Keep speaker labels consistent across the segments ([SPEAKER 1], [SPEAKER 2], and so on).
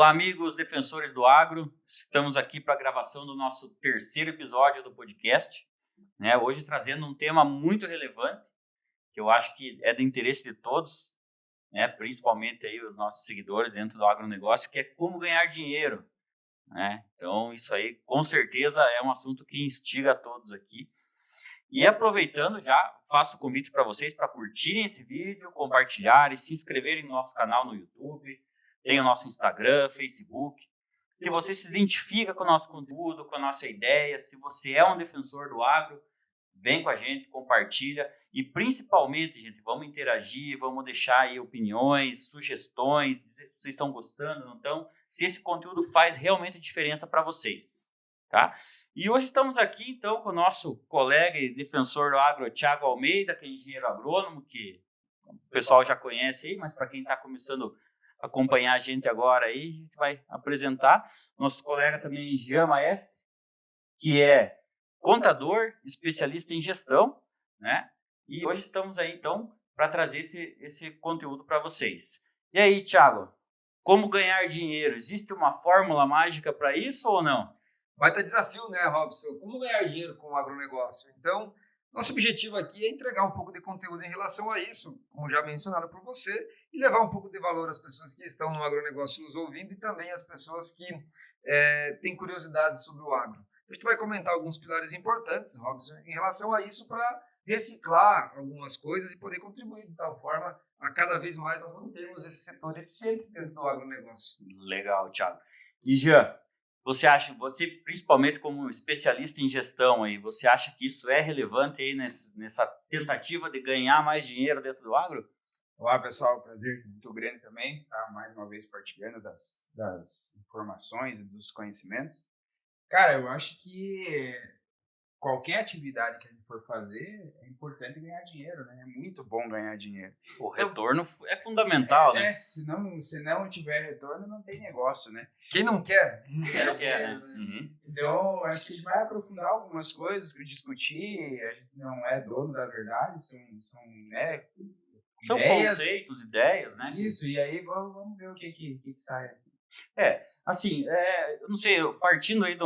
[SPEAKER 1] Olá, amigos defensores do agro. Estamos aqui para a gravação do nosso terceiro episódio do podcast, né? Hoje trazendo um tema muito relevante, que eu acho que é do interesse de todos, né? Principalmente aí os nossos seguidores dentro do agronegócio, que é como ganhar dinheiro, né? Então, isso aí com certeza é um assunto que instiga a todos aqui. E aproveitando, já faço o convite para vocês para curtirem esse vídeo, compartilharem, se inscreverem no nosso canal no YouTube. Tem o nosso Instagram, Facebook. Se você se identifica com o nosso conteúdo, com a nossa ideia, se você é um defensor do agro, vem com a gente, compartilha. E principalmente, gente, vamos interagir, vamos deixar aí opiniões, sugestões, dizer se vocês estão gostando, não estão, se esse conteúdo faz realmente diferença para vocês. Tá? E hoje estamos aqui, então, com o nosso colega e defensor do agro, Thiago Almeida, que é engenheiro agrônomo, que o pessoal já conhece aí, mas para quem está começando a acompanhar a gente agora aí, a gente vai apresentar. Nosso colega também, Jean Maestre, que é contador, especialista em gestão, né? E hoje estamos aí, então, para trazer esse conteúdo para vocês. E aí, Thiago, como ganhar dinheiro? Existe uma fórmula mágica para isso ou não?
[SPEAKER 2] Baita desafio, né, Robson? Como ganhar dinheiro com o agronegócio? Então, nosso objetivo aqui é entregar um pouco de conteúdo em relação a isso, como já mencionado por você, e levar um pouco de valor às pessoas que estão no agronegócio nos ouvindo e também às pessoas que têm curiosidade sobre o agro. A gente vai comentar alguns pilares importantes, Robson, em relação a isso para reciclar algumas coisas e poder contribuir de tal forma a cada vez mais nós mantermos esse setor eficiente dentro do agronegócio.
[SPEAKER 1] Legal, Thiago. E Jean, você principalmente como especialista em gestão aí, você acha que isso é relevante aí nessa tentativa de ganhar mais dinheiro dentro do agro?
[SPEAKER 3] Olá, pessoal, prazer muito grande também estar mais uma vez partilhando das informações e dos conhecimentos. Cara, eu acho que qualquer atividade que a gente for fazer é importante ganhar dinheiro, né? É muito bom ganhar dinheiro.
[SPEAKER 1] O retorno é fundamental, né?
[SPEAKER 3] Se não tiver retorno, não tem negócio, né?
[SPEAKER 2] Quem não quer?
[SPEAKER 1] Quem não quer, né? Uhum.
[SPEAKER 3] Então, acho que a gente vai aprofundar algumas coisas, discutir. A gente não é dono da verdade, são ideias,
[SPEAKER 1] conceitos, ideias, né?
[SPEAKER 3] Isso, e aí vamos ver o que sai.
[SPEAKER 1] Eu não sei, partindo aí de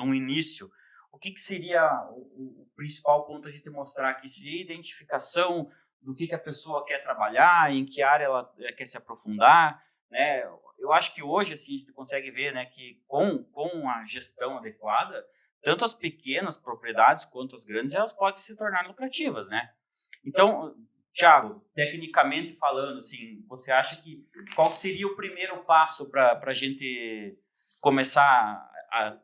[SPEAKER 1] um início, o que seria o principal ponto a gente mostrar aqui? Seria a identificação do que a pessoa quer trabalhar, em que área ela quer se aprofundar, né? Eu acho que hoje assim, a gente consegue ver, né, que com a gestão adequada, tanto as pequenas propriedades quanto as grandes, elas podem se tornar lucrativas, né? Então, Thiago, tecnicamente falando, assim, você acha que qual seria o primeiro passo para a gente começar a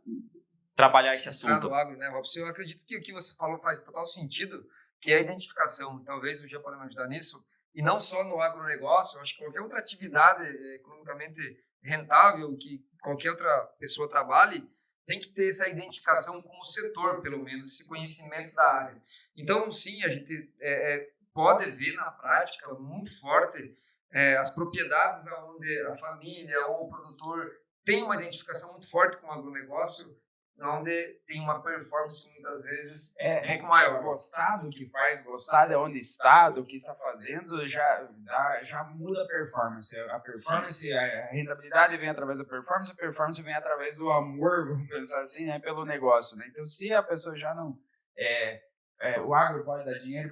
[SPEAKER 1] trabalhar esse assunto?
[SPEAKER 2] Do agro, né, Robson? Eu acredito que o que você falou faz total sentido, que é a identificação. Talvez o Jean pode me ajudar nisso. E não só no agronegócio, eu acho que qualquer outra atividade economicamente rentável que qualquer outra pessoa trabalhe, tem que ter essa identificação como setor, pelo menos, esse conhecimento da área. Então, sim, a gente pode ver na prática muito forte as propriedades onde a família ou o produtor tem uma identificação muito forte com o agronegócio, onde tem uma performance muitas vezes um pouco maior.
[SPEAKER 3] Gostar do que faz, gostar de onde está, do que está fazendo, já muda a performance. A rentabilidade vem através da performance, a performance vem através do amor, vamos pensar assim, né, pelo negócio. Né? Então, se a pessoa já não... o agro pode dar dinheiro,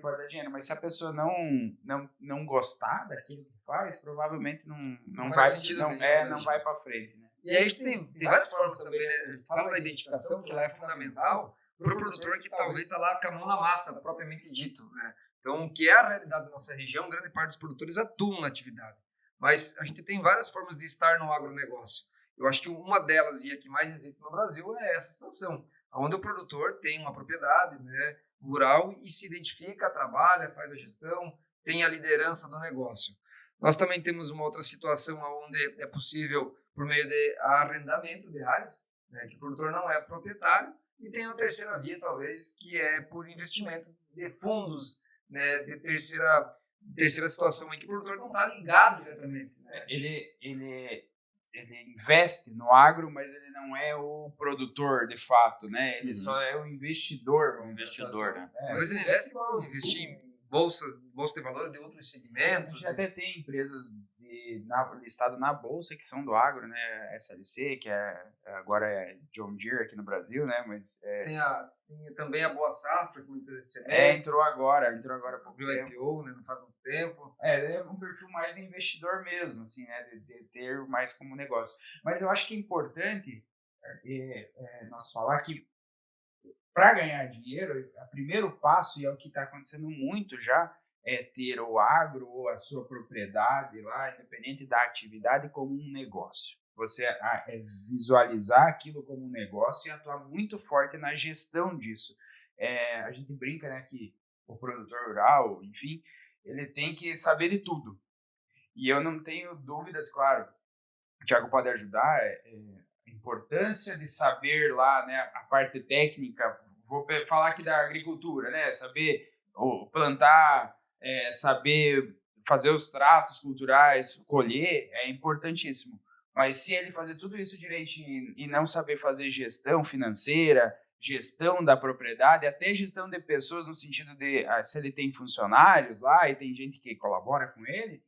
[SPEAKER 3] mas se a pessoa não gostar daquilo que faz, provavelmente não vai para frente, né?
[SPEAKER 2] E aí a gente tem várias formas também, né? A gente fala da identificação, que ela é fundamental para o produtor que talvez está lá com a mão na massa, propriamente dito, né? Então, o que é a realidade da nossa região, grande parte dos produtores atuam na atividade. Mas a gente tem várias formas de estar no agronegócio. Eu acho que uma delas, e a que mais existe no Brasil, é essa situação, onde o produtor tem uma propriedade, né, rural e se identifica, trabalha, faz a gestão, tem a liderança do negócio. Nós também temos uma outra situação onde é possível por meio de arrendamento de áreas, né, que o produtor não é proprietário, e tem a terceira via, talvez, que é por investimento de fundos, né, de terceira situação em que o produtor não está ligado diretamente. Né?
[SPEAKER 3] Ele investe no agro, mas ele não é o produtor, de fato, né? Ele só é o investidor.
[SPEAKER 1] Né?
[SPEAKER 2] Mas ele investe igual investir em bolsa de valores de outros segmentos.
[SPEAKER 3] A gente até tem empresas listado na bolsa, que são do agro, né? SLC, que agora é John Deere aqui no Brasil, né? Mas
[SPEAKER 2] tem também a Boa Safra, que é uma empresa de sementes.
[SPEAKER 3] Entrou agora há pouco
[SPEAKER 2] tempo.
[SPEAKER 3] tempo.
[SPEAKER 2] IPO, né? Não faz muito tempo.
[SPEAKER 3] É um perfil mais de investidor mesmo, assim, né? De ter mais como negócio. Mas eu acho que é importante nós falar que para ganhar dinheiro, o primeiro passo, e é o que está acontecendo muito já, é ter o agro ou a sua propriedade lá, independente da atividade, como um negócio. Você visualizar aquilo como um negócio e atuar muito forte na gestão disso. A gente brinca, né, que o produtor rural, enfim, ele tem que saber de tudo. E eu não tenho dúvidas, claro, o Thiago pode ajudar, a importância de saber lá, né, a parte técnica. Vou falar aqui da agricultura, né, saber plantar, saber fazer os tratos culturais, colher, é importantíssimo. Mas se ele fazer tudo isso direitinho e não saber fazer gestão financeira, gestão da propriedade, até gestão de pessoas no sentido de se ele tem funcionários lá e tem gente que colabora com ele,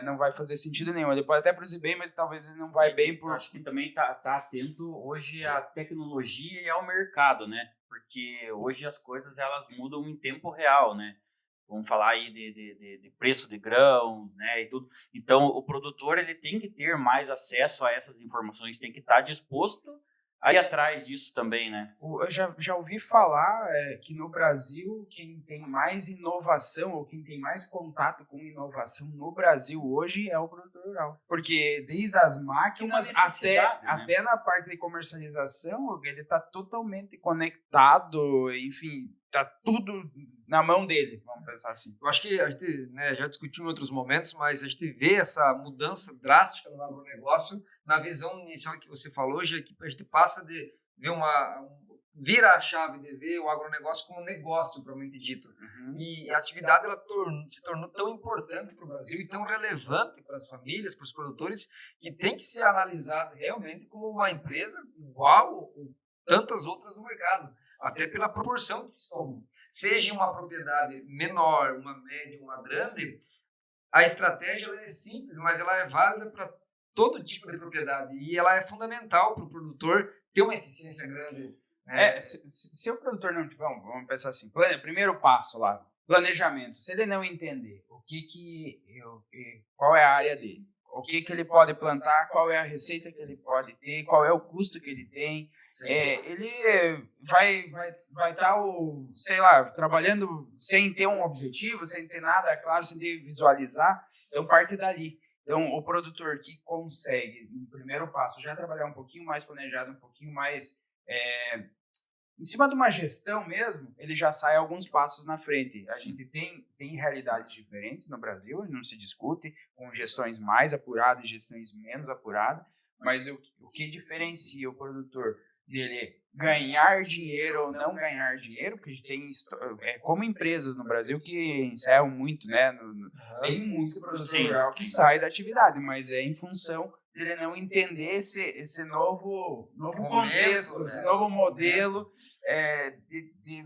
[SPEAKER 3] não vai fazer sentido nenhum. Ele pode até produzir bem, mas talvez ele não vai bem por...
[SPEAKER 1] Acho que também tá atento hoje à tecnologia e ao mercado, né? Porque hoje as coisas elas mudam em tempo real, né? Vamos falar aí de preço de grãos, né, e tudo. Então, o produtor ele tem que ter mais acesso a essas informações, tem que estar disposto a ir atrás disso também, né?
[SPEAKER 3] Eu já ouvi falar que no Brasil, quem tem mais inovação ou quem tem mais contato com inovação no Brasil hoje é o produtor rural. Porque desde as máquinas até na parte de comercialização, ele está totalmente conectado, enfim, está tudo na mão dele, vamos pensar assim.
[SPEAKER 2] Eu acho que a gente, né, já discutiu em outros momentos, mas a gente vê essa mudança drástica no agronegócio na visão inicial que você falou, já que a gente passa de ver vira a chave de ver o agronegócio como negócio, propriamente dito.
[SPEAKER 3] Uhum.
[SPEAKER 2] E a atividade ela se tornou tão importante para o Brasil e tão relevante para as famílias, para os produtores, que tem que ser analisada realmente como uma empresa igual a tantas outras no mercado, até pela proporção que se toma. Seja uma propriedade menor, uma média, uma grande, a estratégia ela é simples, mas ela é válida para todo tipo de propriedade e ela é fundamental para o produtor ter uma eficiência grande. Né?
[SPEAKER 3] Se o produtor não tiver, vamos pensar assim, primeiro passo lá, planejamento. Se ele não entender qual é a área dele, o que ele pode plantar, qual é a receita que ele pode ter, qual é o custo que ele tem, ele vai estar, sei lá, trabalhando sem ter um objetivo, sem ter nada claro, sem ter visualizar, então parte dali. Então, o produtor que consegue, no primeiro passo, já trabalhar um pouquinho mais planejado, um pouquinho mais em cima de uma gestão mesmo, ele já sai alguns passos na frente. A gente tem realidades diferentes no Brasil, não se discute, com gestões mais apuradas e gestões menos apuradas, mas o que diferencia o produtor dele ganhar dinheiro ou não ganhar dinheiro, porque a gente tem como empresas no Brasil que encerram muito, né? Tem muito produtor rural que sai da atividade, mas é em função dele não entender esse novo contexto, esse novo modelo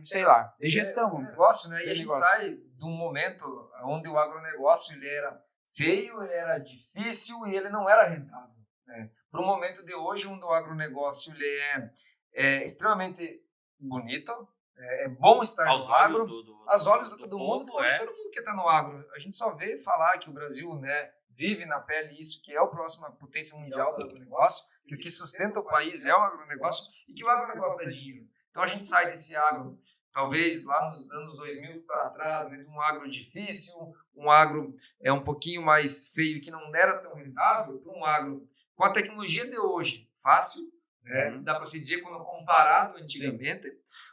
[SPEAKER 3] sei lá, de gestão.
[SPEAKER 2] Negócio, né? E a gente sai de um momento onde o agronegócio ele era feio, ele era difícil e ele não era rentável. Né? Para o momento de hoje, onde o agronegócio ele é extremamente bonito, é bom estar no agro, aos olhos de todo mundo, todo mundo que está no agro. A gente só vê falar que o Brasil, né, vive na pele isso, que é a próxima potência mundial do agronegócio, que o que sustenta o país é o agronegócio e que o agronegócio dá dinheiro. Então a gente sai desse agro, talvez lá nos anos 2000 para trás, né, de um agro difícil, um agro um pouquinho mais feio que não era tão rentável, para um agro com a tecnologia de hoje, fácil, né? Dá para se dizer quando comparado antigamente.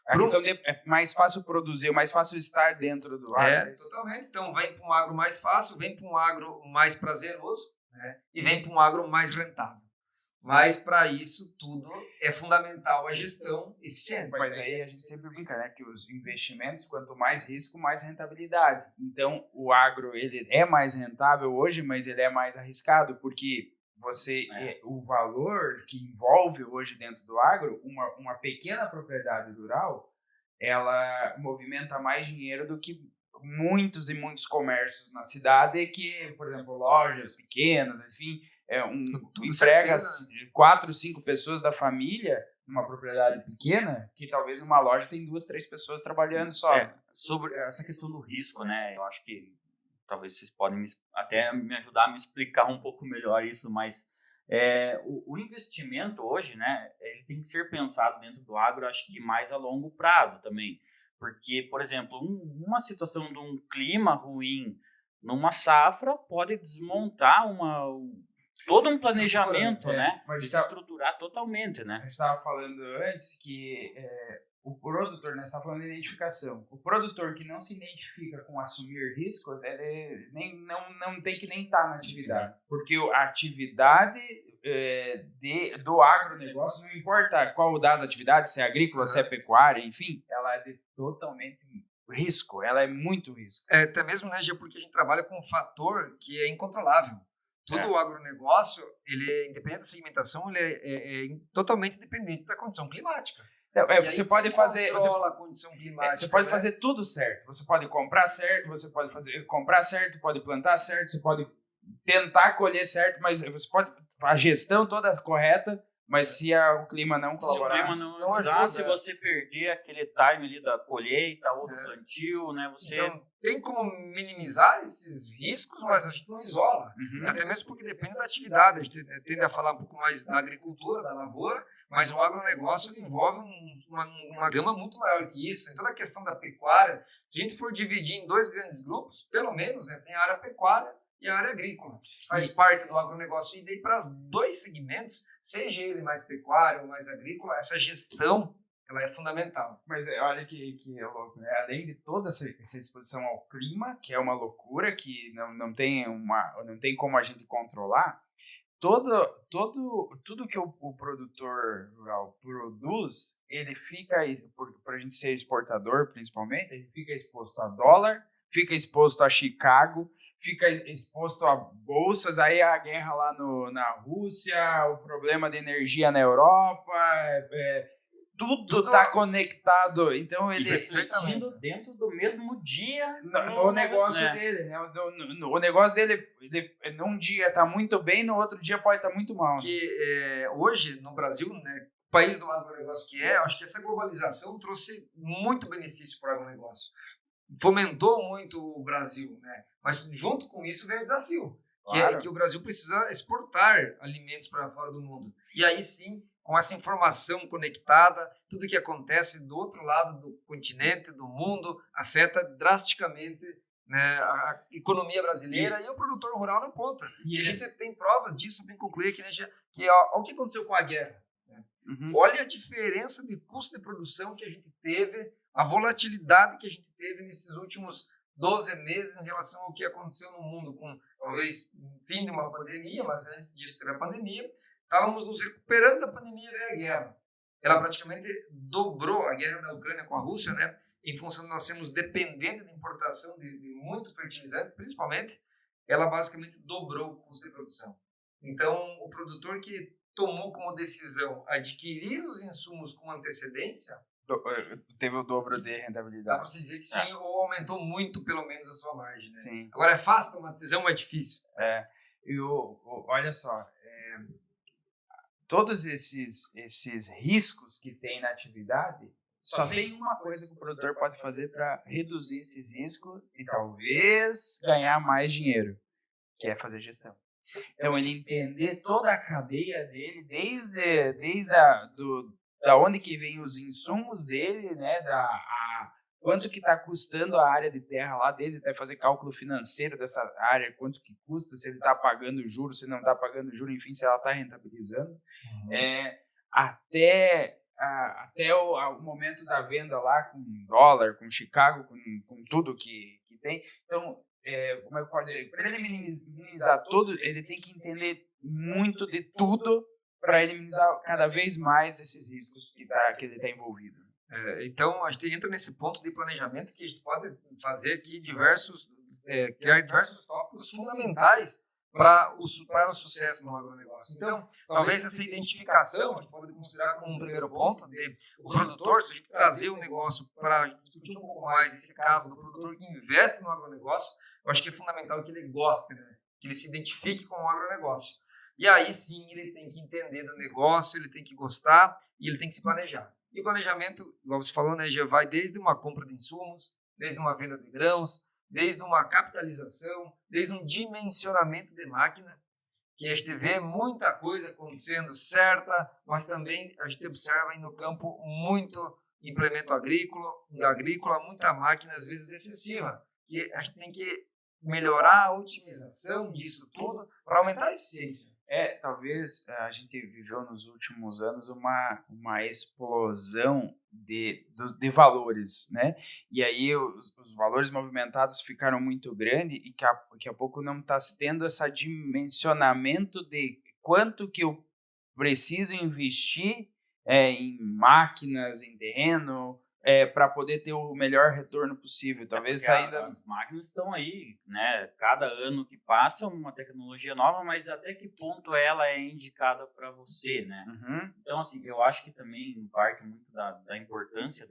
[SPEAKER 3] É mais fácil produzir, mais fácil estar dentro do agro.
[SPEAKER 2] Totalmente. Então, vem para um agro mais fácil, vem para um agro mais prazeroso, né? E vem para um agro mais rentável. Mas, para isso tudo, é fundamental a gestão eficiente.
[SPEAKER 3] Mas aí a gente sempre brinca, né? Que os investimentos, quanto mais risco, mais rentabilidade. Então, o agro ele é mais rentável hoje, mas ele é mais arriscado, porque o valor que envolve hoje dentro do agro, uma pequena propriedade rural, ela movimenta mais dinheiro do que muitos e muitos comércios na cidade que, por exemplo, lojas pequenas, enfim, emprega 4, 5 pessoas da família numa propriedade pequena, que talvez numa loja tem 2, 3 pessoas trabalhando só.
[SPEAKER 1] Sobre essa questão do risco, né? Eu acho que talvez vocês podem até me ajudar a me explicar um pouco melhor isso, mas o investimento hoje, né, ele tem que ser pensado dentro do agro, acho que mais a longo prazo também. Porque, por exemplo, uma situação de um clima ruim numa safra pode desmontar todo um planejamento, né? Desestruturar totalmente, né?
[SPEAKER 3] A gente estava falando antes que o produtor, né, você está falando de identificação. O produtor que não se identifica com assumir riscos, ele não tem que nem estar na atividade. Porque a atividade do agronegócio, não importa qual das atividades, se é agrícola, se é pecuária, enfim, ela é de totalmente risco, ela é muito risco.
[SPEAKER 2] Até mesmo, né, Gê, porque a gente trabalha com um fator que é incontrolável. Todo o agronegócio, independente da segmentação, ele é totalmente dependente da condição climática.
[SPEAKER 3] Você pode fazer
[SPEAKER 2] a condição climática,
[SPEAKER 3] você pode fazer tudo certo. Você pode comprar certo, você pode comprar certo, pode plantar certo, você pode tentar colher certo, mas você pode a gestão toda correta, mas se o clima não colaborar,
[SPEAKER 1] se o clima não ajudar, se você perder aquele time ali da colheita ou do plantio, né, você
[SPEAKER 2] então tem como minimizar esses riscos, mas a gente não isola. Até mesmo porque depende da atividade. A gente tende a falar um pouco mais da agricultura, da lavoura, mas o agronegócio envolve uma gama muito maior que isso. Em toda a questão da pecuária, se a gente for dividir em 2 grandes grupos, pelo menos, né, tem a área pecuária e a área agrícola. Faz parte do agronegócio. E daí para os 2 segmentos, seja ele mais pecuário ou mais agrícola, essa gestão ela é fundamental.
[SPEAKER 3] Mas olha que é louco, né? Além de toda essa exposição ao clima, que é uma loucura, que não tem como a gente controlar, tudo que o produtor rural produz, ele fica, para a gente ser exportador principalmente, ele fica exposto a dólar, fica exposto a Chicago, fica exposto a bolsas, aí a guerra lá na Rússia, o problema de energia na Europa, tudo está conectado, então ele
[SPEAKER 1] refletindo dentro do mesmo dia
[SPEAKER 3] no negócio dele, né? O negócio dele num dia está muito bem, no outro dia pode estar muito mal.
[SPEAKER 2] Que hoje no Brasil, né, país do agronegócio eu acho que essa globalização trouxe muito benefício para o agronegócio, fomentou muito o Brasil, né? Mas junto com isso veio o desafio, que o Brasil precisa exportar alimentos para fora do mundo. E aí sim, com essa informação conectada, tudo que acontece do outro lado do continente, do mundo, afeta drasticamente, né, a economia brasileira e o produtor rural na ponta. E a gente tem provas disso, para concluir aqui, né, que olha o que aconteceu com a guerra. Né? Olha a diferença de custo de produção que a gente teve, a volatilidade que a gente teve nesses últimos 12 meses em relação ao que aconteceu no mundo, com talvez fim de uma pandemia, mas antes disso teve a pandemia. Estávamos nos recuperando da pandemia, veio a guerra. Ela praticamente dobrou a guerra da Ucrânia com a Rússia, né? Em função de nós sermos dependentes de importação de muito fertilizante, principalmente, ela basicamente dobrou o custo de produção. Então, o produtor que tomou como decisão adquirir os insumos com antecedência,
[SPEAKER 3] teve o dobro de rentabilidade.
[SPEAKER 2] Dá para se dizer que sim, ou aumentou muito, pelo menos, a sua margem. Né?
[SPEAKER 3] Sim.
[SPEAKER 2] Agora, é fácil tomar decisão ou é difícil?
[SPEAKER 3] Olha só, todos esses riscos que tem na atividade, só tem uma coisa que o produtor pode fazer para reduzir esses riscos e talvez ganhar mais dinheiro, que é fazer gestão. Então, ele entender toda a cadeia dele, desde da onde que vem os insumos dele, né, quanto que está custando a área de terra lá dele, até fazer cálculo financeiro dessa área, quanto que custa, se ele está pagando juros, se não está pagando juros, enfim, se ela está rentabilizando, até o momento da venda lá com dólar, com Chicago, com tudo que tem. Então, como é que eu posso dizer? Para ele minimizar tudo, ele tem que entender muito de tudo para ele minimizar cada vez mais esses riscos que ele está envolvido.
[SPEAKER 2] Então, a gente entra nesse ponto de planejamento que a gente pode fazer aqui criar diversos tópicos fundamentais para o sucesso no agronegócio. Então, talvez essa identificação, a gente pode considerar como um primeiro ponto, de o produtor, se a gente trazer o negócio para discutir um pouco mais esse caso do produtor que investe no agronegócio, eu acho que é fundamental que ele goste, né? Que ele se identifique com o agronegócio. E aí sim ele tem que entender do negócio, ele tem que gostar e ele tem que se planejar. E o planejamento, igual você falou, né, já vai desde uma compra de insumos, desde uma venda de grãos, desde uma capitalização, desde um dimensionamento de máquina, que a gente vê muita coisa acontecendo certa, mas também a gente observa aí no campo muito implemento agrícola, muita máquina, às vezes excessiva. E a gente tem que melhorar a otimização disso tudo para aumentar a eficiência.
[SPEAKER 3] Talvez a gente viveu nos últimos anos uma explosão de valores, né? E aí os valores movimentados ficaram muito grandes e daqui a pouco não está tendo esse dimensionamento de quanto que eu preciso investir em máquinas, em terreno, para poder ter o melhor retorno possível. Talvez
[SPEAKER 1] as máquinas estão aí, né? Cada ano que passa uma tecnologia nova, mas até que ponto ela é indicada para você, né?
[SPEAKER 3] Uhum.
[SPEAKER 1] Então, assim, eu acho que também parte muito da importância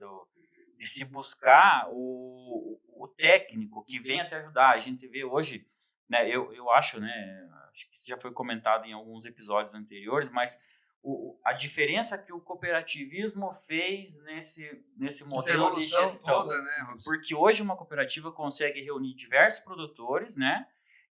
[SPEAKER 1] de se buscar o técnico que venha te ajudar. A gente vê hoje, né? Eu acho, né? Acho que isso já foi comentado em alguns episódios anteriores, mas a diferença que o cooperativismo fez nesse modelo de gestão.
[SPEAKER 2] Toda, né?
[SPEAKER 1] Porque hoje uma cooperativa consegue reunir diversos produtores, né?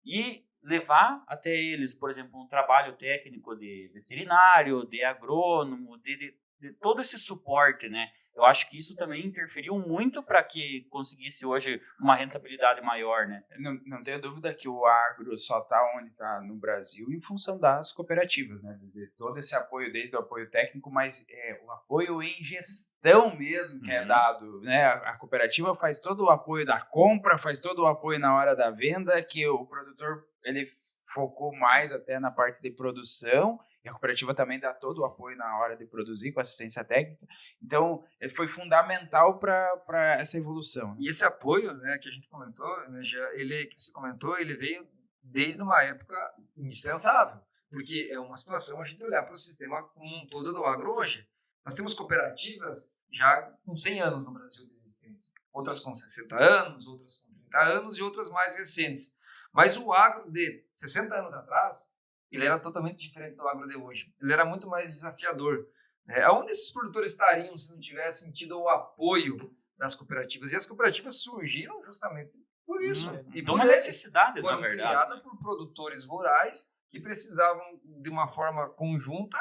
[SPEAKER 1] E levar até eles, por exemplo, um trabalho técnico de veterinário, de agrônomo, de todo esse suporte, né? Eu acho que isso também interferiu muito para que conseguisse hoje uma rentabilidade maior, né?
[SPEAKER 3] Não tenho dúvida que o agro só está onde está no Brasil em função das cooperativas, né? De todo esse apoio, desde o apoio técnico, mas o apoio em gestão mesmo que é dado, né? A cooperativa faz todo o apoio da compra, faz todo o apoio na hora da venda, que o produtor ele focou mais até na parte de produção. E a cooperativa também dá todo o apoio na hora de produzir, com assistência técnica. Então, ele foi fundamental para essa evolução. Né?
[SPEAKER 2] E esse apoio, né, que a gente comentou, né, ele veio desde uma época indispensável. Porque é uma situação a gente olhar para o sistema como um todo do agro hoje. Nós temos cooperativas já com 100 anos no Brasil de existência. Outras com 60 anos, outras com 30 anos e outras mais recentes. Mas o agro de 60 anos atrás, ele era totalmente diferente do agro de hoje. Ele era muito mais desafiador. Aonde esses produtores estariam se não tivessem tido o apoio das cooperativas? E as cooperativas surgiram justamente por isso.
[SPEAKER 1] E por uma necessidade,
[SPEAKER 2] foram
[SPEAKER 1] na verdade.
[SPEAKER 2] criadas por produtores rurais que precisavam, de uma forma conjunta,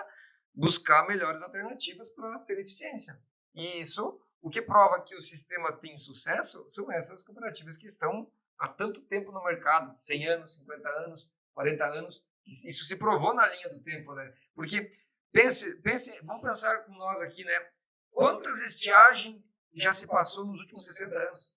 [SPEAKER 2] buscar melhores alternativas para ter eficiência. E isso, o que prova que o sistema tem sucesso, são essas cooperativas que estão há tanto tempo no mercado, 100 anos, 50 anos, 40 anos. Isso se provou na linha do tempo, né? Porque vamos pensar com nós aqui, né? Quantas estiagens já se passou nos últimos 60 anos?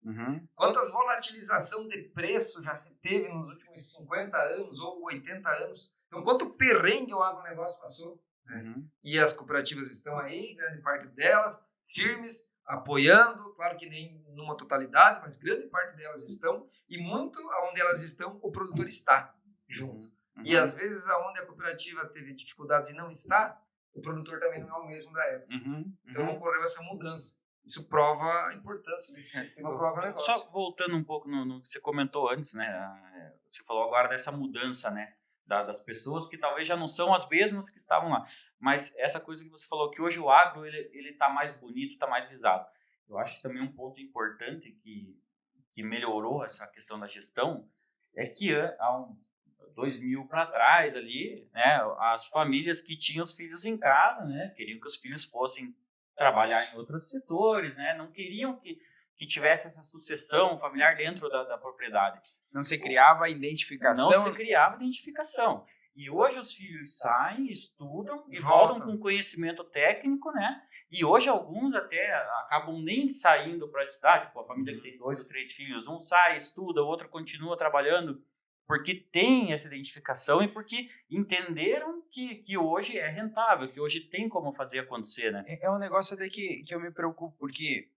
[SPEAKER 3] Uhum.
[SPEAKER 2] Quantas volatilização de preço já se teve nos últimos 50 anos ou 80 anos? Então, quanto perrengue o agronegócio passou?
[SPEAKER 3] Uhum.
[SPEAKER 2] E as cooperativas estão aí, grande parte delas, firmes, apoiando, claro que nem numa totalidade, mas grande parte delas estão, e muito onde elas estão, o produtor está junto.
[SPEAKER 3] Uhum.
[SPEAKER 2] E às vezes, onde a cooperativa teve dificuldades e não está, o produtor também não é o mesmo da época.
[SPEAKER 3] Uhum.
[SPEAKER 2] Então, ocorreu essa mudança. Isso prova a importância desse sistema para o agronegócio.
[SPEAKER 1] Só voltando um pouco no que você comentou antes, né? Você falou agora dessa mudança, né? Das pessoas que talvez já não são as mesmas que estavam lá. Mas essa coisa que você falou, que hoje o agro ele está mais bonito, está mais visado. Eu acho que também um ponto importante que melhorou essa questão da gestão é que há uns 2000 para trás ali, né, as famílias que tinham os filhos em casa, né, queriam que os filhos fossem trabalhar em outros setores, né, não queriam que tivesse essa sucessão familiar dentro da propriedade.
[SPEAKER 3] Não se criava identificação.
[SPEAKER 1] Não se criava identificação. E hoje os filhos saem, estudam e voltam com conhecimento técnico, né? E hoje alguns até acabam nem saindo para estudar. Tipo, a família que tem 2 ou 3 filhos, um sai, estuda, o outro continua trabalhando, porque tem essa identificação e porque entenderam que hoje é rentável, que hoje tem como fazer acontecer, né?
[SPEAKER 3] É um negócio até que eu me preocupo, porque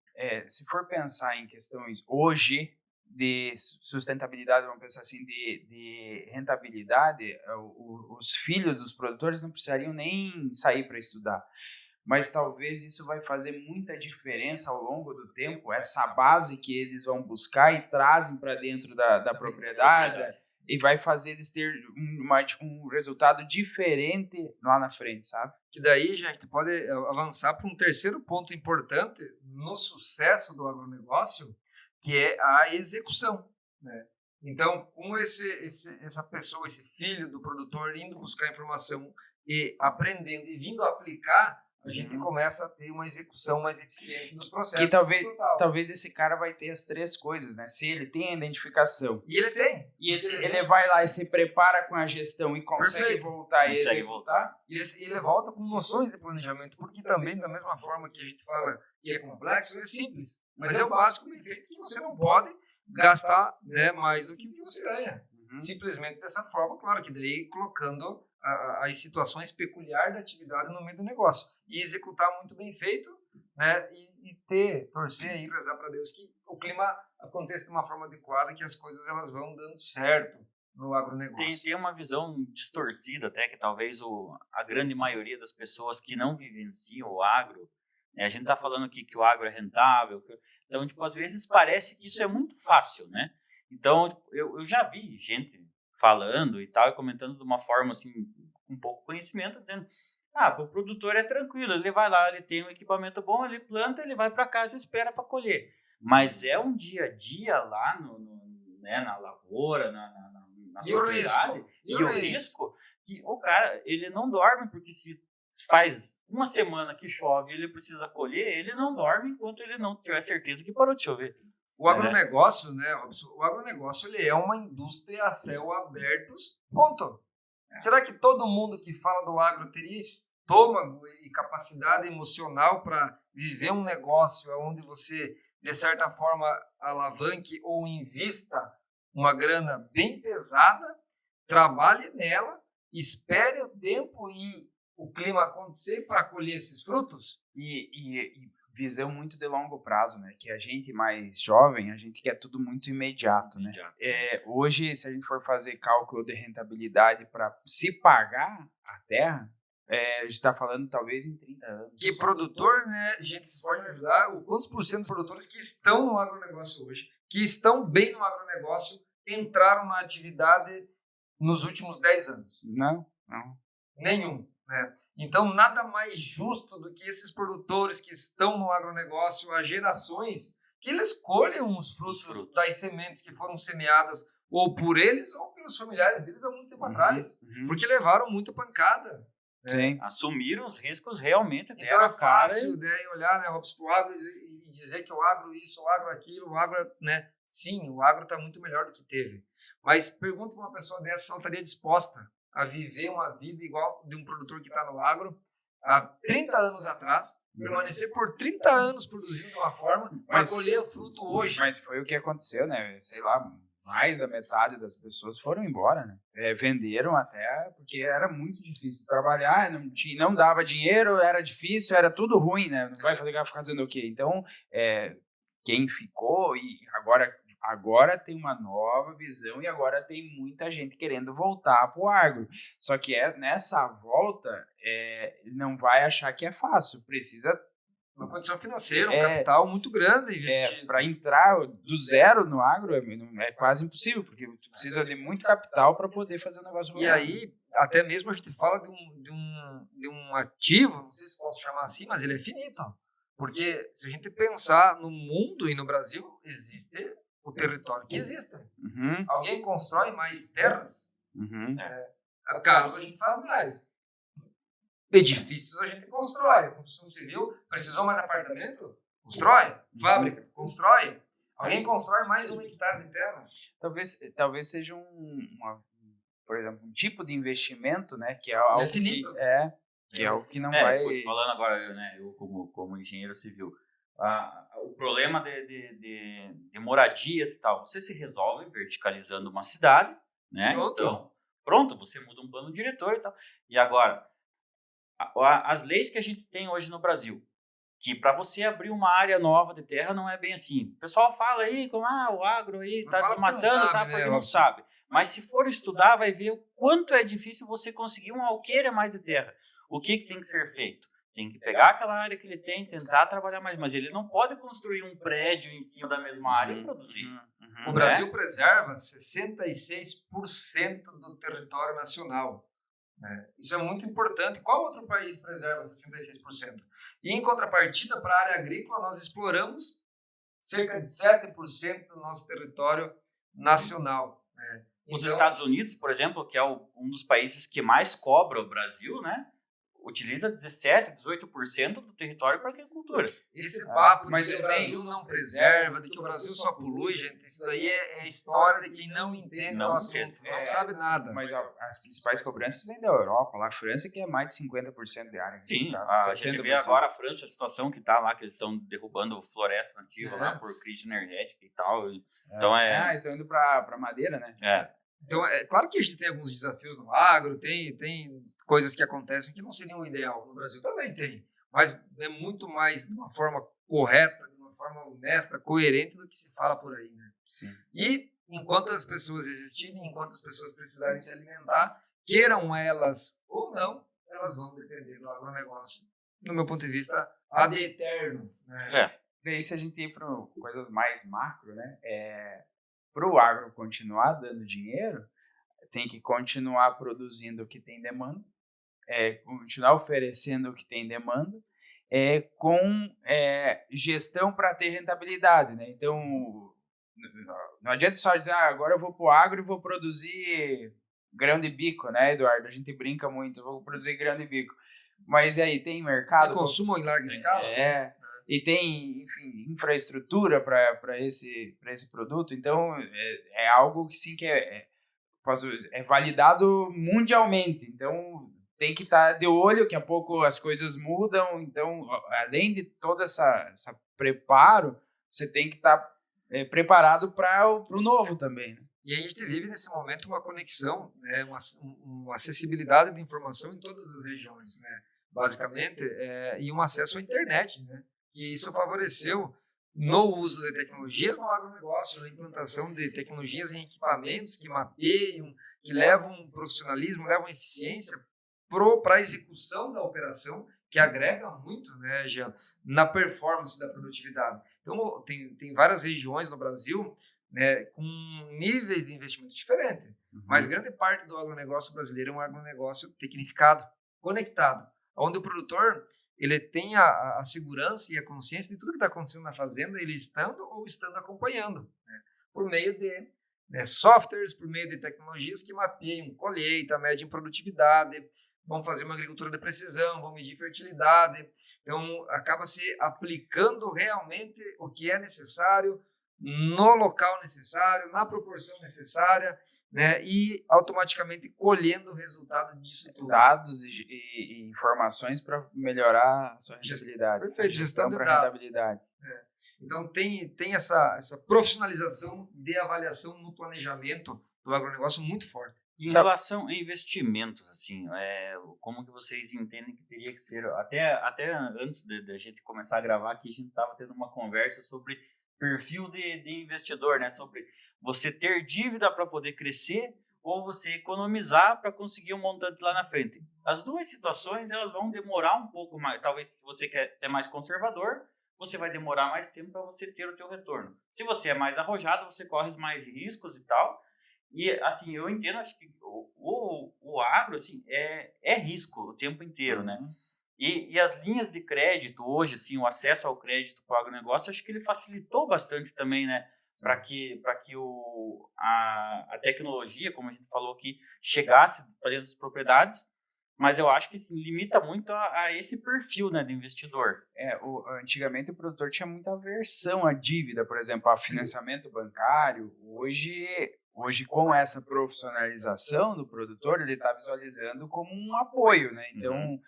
[SPEAKER 3] se for pensar em questões hoje, de sustentabilidade, vamos pensar assim, de rentabilidade, os filhos dos produtores não precisariam nem sair para estudar. Mas talvez isso vai fazer muita diferença ao longo do tempo, essa base que eles vão buscar e trazem para dentro da propriedade, e vai fazer eles ter um resultado diferente lá na frente, sabe?
[SPEAKER 2] Que daí já a gente pode avançar para um terceiro ponto importante no sucesso do agronegócio, que é a execução, né? Então, com essa pessoa, esse filho do produtor indo buscar informação e aprendendo e vindo aplicar, a gente começa a ter uma execução mais eficiente dos processos.
[SPEAKER 3] E talvez esse cara vai ter as três coisas, né? Se ele tem a identificação.
[SPEAKER 2] E ele tem.
[SPEAKER 3] E ele vai lá e se prepara com a gestão e consegue voltar e executar.
[SPEAKER 2] E ele volta com noções de planejamento, porque também, da mesma forma que a gente fala que é complexo, é simples. Mas é o básico bem feito que você não pode gastar, né, mais do que você ganha. Simplesmente dessa forma, claro, que daí colocando as situações peculiares da atividade no meio do negócio. E executar muito bem feito, né, e torcer e rezar para Deus que o clima aconteça de uma forma adequada, que as coisas elas vão dando certo no agronegócio.
[SPEAKER 1] Tem uma visão distorcida até, que talvez a grande maioria das pessoas que não vivenciam o agro, né, a gente está falando aqui que o agro é rentável, então, tipo, às vezes parece que isso é muito fácil, né? Então, tipo, eu já vi gente falando e tal, e comentando de uma forma, assim, com um pouco de conhecimento, dizendo, o produtor é tranquilo, ele vai lá, ele tem um equipamento bom, ele planta, ele vai para casa e espera para colher. Mas é um dia a dia lá né, na lavoura, na propriedade, e o risco que o cara, ele não dorme, porque se faz uma semana que chove e ele precisa colher, ele não dorme enquanto ele não tiver certeza que parou de chover.
[SPEAKER 2] O agronegócio, né, Robson? O agronegócio ele é uma indústria a céu aberto, ponto. Será que todo mundo que fala do agro teria estômago e capacidade emocional para viver um negócio onde você, de certa forma, alavanque ou invista uma grana bem pesada, trabalhe nela, espere o tempo e o clima acontecer para colher esses frutos?
[SPEAKER 3] E visão muito de longo prazo, né? Que a gente mais jovem, a gente quer tudo muito imediato, né? Hoje, se a gente for fazer cálculo de rentabilidade para se pagar a terra, a gente está falando talvez em 30 anos.
[SPEAKER 2] Que produtor, né? Gente, vocês podem me ajudar? Quantos por cento dos produtores que estão no agronegócio hoje, que estão bem no agronegócio, entraram na atividade nos últimos 10 anos?
[SPEAKER 3] Não.
[SPEAKER 2] Nenhum. Né? Então, nada mais justo do que esses produtores que estão no agronegócio há gerações, que eles colhem os frutos das sementes que foram semeadas ou por eles ou pelos familiares deles há muito tempo atrás, porque levaram muita pancada.
[SPEAKER 3] Sim.
[SPEAKER 1] Assumiram os riscos realmente.
[SPEAKER 2] Então é fácil, né, olhar, né, Robson, para o agro e dizer que o agro isso, o agro aquilo, o agro, né? Sim, o agro está muito melhor do que teve. Mas pergunta para uma pessoa dessa se ela estaria disposta a viver uma vida igual de um produtor que está no agro há 30 anos atrás, permanecer por 30 anos produzindo de uma forma para colher o fruto hoje.
[SPEAKER 3] Mas foi o que aconteceu, né? Sei lá, mais da metade das pessoas foram embora, né? Venderam até porque era muito difícil trabalhar, não dava dinheiro, era difícil, era tudo ruim, né? Não vai ficar fazendo o quê? Então, quem ficou e agora tem uma nova visão e agora tem muita gente querendo voltar para o agro. Só que nessa volta, não vai achar que é fácil. Precisa
[SPEAKER 2] uma condição financeira, um capital muito grande investido.
[SPEAKER 3] Para entrar do zero no agro é quase impossível, porque tu precisa de muito capital para poder fazer o negócio.
[SPEAKER 2] E aí, até mesmo a gente fala de um ativo, não sei se posso chamar assim, mas ele é finito. Porque se a gente pensar no mundo e no Brasil, existe o território que existe. Alguém constrói mais terras? Carros a gente faz mais. Edifícios a gente constrói. Construção civil, precisou mais apartamento? Constrói. Fábrica, constrói. Alguém constrói mais 1 hectare de terra?
[SPEAKER 3] Talvez seja por exemplo, um tipo de investimento, né, que é algo
[SPEAKER 2] finito.
[SPEAKER 3] Que é algo que não vai...
[SPEAKER 1] Falando agora, né, eu como engenheiro civil, o problema de moradias e tal, você se resolve verticalizando uma cidade, né?
[SPEAKER 2] Pronto.
[SPEAKER 1] Então, pronto, você muda um plano diretor e tal. E agora, as leis que a gente tem hoje no Brasil, que para você abrir uma área nova de terra não é bem assim. O pessoal fala aí como o agro aí está desmatando, porque não sabe. Mas se for estudar, vai ver o quanto é difícil você conseguir um alqueire a mais de terra. O que tem que ser feito? Tem que pegar aquela área que ele tem, tentar trabalhar mais. Mas ele não pode construir um prédio em cima da mesma área e produzir.
[SPEAKER 2] O Brasil preserva 66% do território nacional. Isso é muito importante. Qual outro país preserva 66%? E, em contrapartida, para a área agrícola, nós exploramos cerca de 7% do nosso território nacional.
[SPEAKER 1] Os Estados Unidos, por exemplo, que é um dos países que mais cobra o Brasil, né? Utiliza 17%, 18% do território para agricultura.
[SPEAKER 2] Esse papo de que o Brasil não preserva, de que o Brasil só polui, gente, isso daí é história de quem não entende o assunto, não sabe nada.
[SPEAKER 3] Mas as principais cobranças vêm da Europa, lá a França, que é mais de 50% de área.
[SPEAKER 1] Sim, a gente vê agora a França, a situação que está lá, que eles estão derrubando floresta nativa lá por crise energética e tal. Então
[SPEAKER 3] eles estão indo para madeira, né?
[SPEAKER 2] Então, é claro que a gente tem alguns desafios no agro, tem coisas que acontecem que não seriam o ideal. No Brasil também tem, mas é muito mais de uma forma correta, de uma forma honesta, coerente do que se fala por aí, né?
[SPEAKER 3] Sim.
[SPEAKER 2] E enquanto as pessoas existirem, enquanto as pessoas precisarem se alimentar, queiram elas ou não, elas vão depender do agronegócio, no meu ponto de vista, ad eterno, né?
[SPEAKER 3] Daí, se a gente ir para coisas mais macro, né? Para o agro continuar dando dinheiro, tem que continuar produzindo o que tem demanda, continuar oferecendo o que tem demanda, com gestão para ter rentabilidade, né? Então, não adianta só dizer, agora eu vou para o agro e vou produzir grão de bico, né, Eduardo? A gente brinca muito, vou produzir grão de bico. Mas aí tem mercado...
[SPEAKER 2] Tem consumo em larga escala?
[SPEAKER 3] E tem, enfim, infraestrutura para esse produto. Então, é algo que sim que é validado mundialmente. Então, tem que estar de olho, que a pouco as coisas mudam. Então, além de todo essa preparo, você tem que estar preparado para o novo também, né?
[SPEAKER 2] E a gente vive nesse momento uma conexão, né, uma acessibilidade de informação em todas as regiões, né? Basicamente, e um acesso à internet, né? E isso favoreceu no uso de tecnologias no agronegócio, na implantação de tecnologias em equipamentos que mapeiam, que levam profissionalismo, levam eficiência para a execução da operação, que agrega muito, né, Jean, na performance da produtividade. Então, tem várias regiões no Brasil, né, com níveis de investimento diferentes, mas grande parte do agronegócio brasileiro é um agronegócio tecnificado, conectado, onde o produtor ele tem a segurança e a consciência de tudo que está acontecendo na fazenda, ele estando ou estando acompanhando, né, por meio de softwares, por meio de tecnologias que mapeiam colheita, medem produtividade, vão fazer uma agricultura de precisão, vão medir fertilidade. Então, acaba se aplicando realmente o que é necessário, no local necessário, na proporção necessária, né, e automaticamente colhendo o resultado disso tudo.
[SPEAKER 3] Dados e informações para melhorar a sua rentabilidade.
[SPEAKER 2] Perfeito, gestão de
[SPEAKER 3] para rentabilidade.
[SPEAKER 2] Então, tem essa profissionalização de avaliação no planejamento do agronegócio muito forte.
[SPEAKER 1] Em relação a investimentos, assim, como que vocês entendem que teria que ser? Até antes da gente começar a gravar aqui, a gente estava tendo uma conversa sobre perfil de investidor, né? Sobre você ter dívida para poder crescer ou você economizar para conseguir um montante lá na frente. As duas situações, elas vão demorar um pouco mais. Talvez se você quer ser mais conservador, você vai demorar mais tempo para você ter o teu retorno. Se você é mais arrojado, você corre mais riscos e tal. E, assim, eu entendo, acho que o agro, assim, é risco o tempo inteiro, né? E as linhas de crédito hoje, assim, o acesso ao crédito para o agronegócio, acho que ele facilitou bastante também, né? Para que a tecnologia, como a gente falou aqui, chegasse para dentro das propriedades, mas eu acho que assim, limita muito a esse perfil, né, do investidor.
[SPEAKER 3] Antigamente o produtor tinha muita aversão à dívida, por exemplo, a financiamento bancário. Hoje, com essa profissionalização do produtor, ele está visualizando como um apoio, né? Então,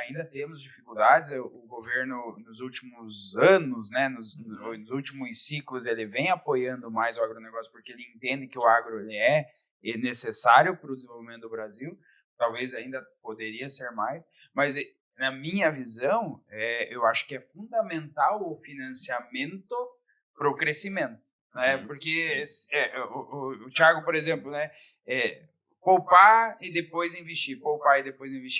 [SPEAKER 3] ainda temos dificuldades. O governo, nos últimos anos, né, nos últimos ciclos, ele vem apoiando mais o agronegócio, porque ele entende que o agro ele é necessário para o desenvolvimento do Brasil. Talvez ainda poderia ser mais, mas na minha visão, eu acho que é fundamental o financiamento para o crescimento, né? Porque o Thiago, por exemplo, né, poupar e depois investir,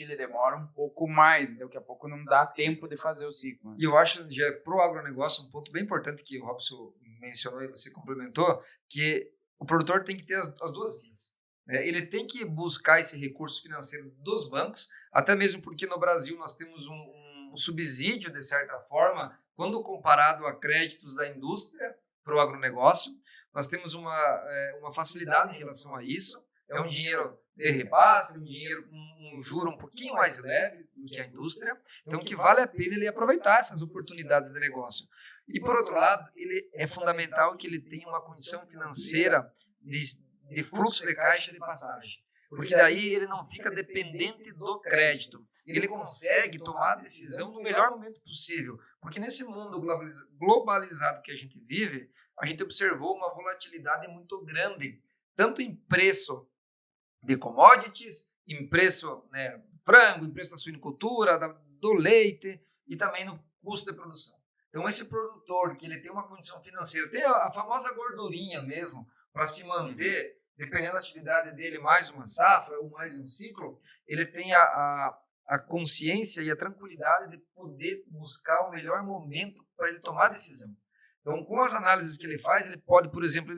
[SPEAKER 3] ele demora um pouco mais, então daqui a pouco não dá tempo de fazer o ciclo. Né?
[SPEAKER 2] E eu acho, já para o agronegócio, um ponto bem importante que o Robson mencionou e você complementou, que o produtor tem que ter as duas vias. Né? Ele tem que buscar esse recurso financeiro dos bancos, até mesmo porque no Brasil nós temos um subsídio, de certa forma, quando comparado a créditos da indústria para o agronegócio. Nós temos uma facilidade em relação a isso. É um dinheiro de repasse, um dinheiro com um juro um pouquinho mais leve do que a indústria. Então, que vale a pena ele aproveitar essas oportunidades de negócio. E, por outro lado, ele é fundamental que ele tenha uma condição financeira de fluxo de caixa de passagem. Porque daí ele não fica dependente do crédito. Ele consegue tomar a decisão no melhor momento possível. Porque nesse mundo globalizado que a gente vive, a gente observou uma volatilidade muito grande, tanto em preço de commodities, em preço, né, frango, em preço da suinicultura, do leite e também no custo de produção. Então, esse produtor que ele tem uma condição financeira, tem a famosa gordurinha mesmo, para se manter, dependendo da atividade dele, mais uma safra ou mais um ciclo, ele tem a consciência e a tranquilidade de poder buscar o melhor momento para ele tomar a decisão. Então, com as análises que ele faz, ele pôde, por exemplo,